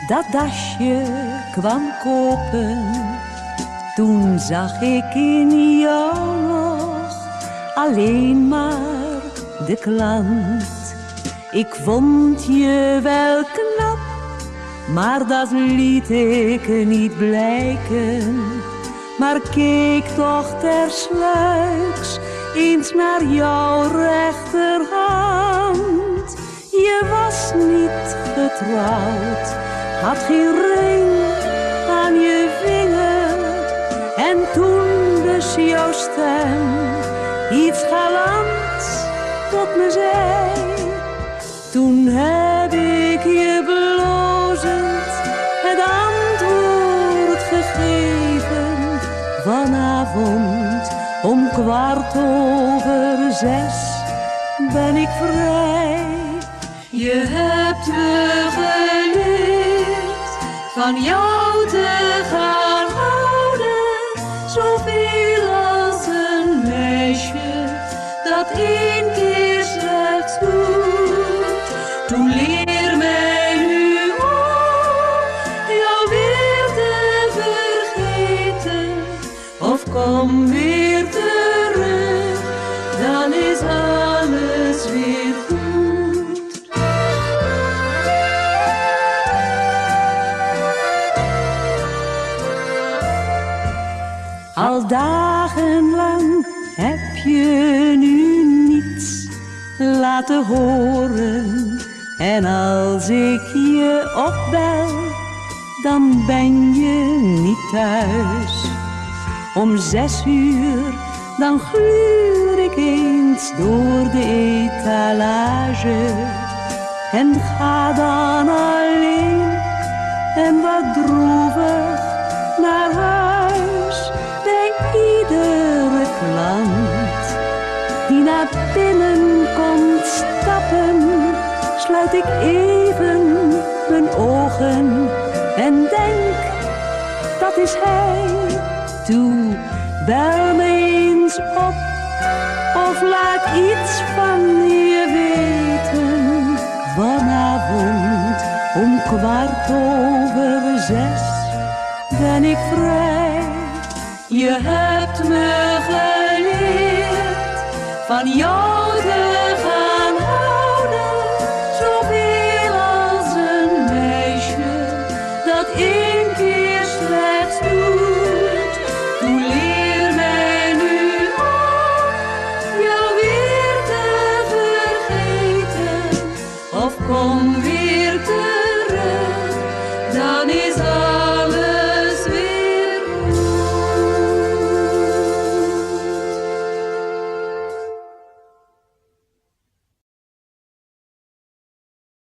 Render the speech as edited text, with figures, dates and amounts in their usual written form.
dat dasje kwam kopen, toen zag ik in jou nog alleen maar de klant. Ik vond je wel knap, maar dat liet ik niet blijken. Maar keek toch tersluiks eens naar jouw rechterhand. Je was niet getrouwd, had geen ring aan je vinger. En toen dus jouw stem iets galants tot me zei. Toen heb ik je blozend het antwoord gegeven. Vanavond om 5:15 ben ik vrij. Je hebt me geleerd van jou te gaan houden, zoveel als een meisje dat 1 keer slechts doet. Toen leer mij nu om jou weer te vergeten, of kom weer terug, dan is alles weer goed. Al dagenlang heb je nu niets laten horen. En als ik je opbel, dan ben je niet thuis. Om 6:00, dan gluur ik eens door de etalage. En ga dan alleen en wat droevig naar huis. Bij iedere klant die naar binnen komt stappen, sluit ik even mijn ogen en denk, dat is hij. Toe, bel me eens op of laat iets van je weten. Vanavond om 5:15 ben ik vrij. Je hebt me geleerd van jou te gaan houden, zoveel als een meisje dat 1 keer slechts doet. Toen leer mij nu om jou weer te vergeten, of kom weer terug, dan is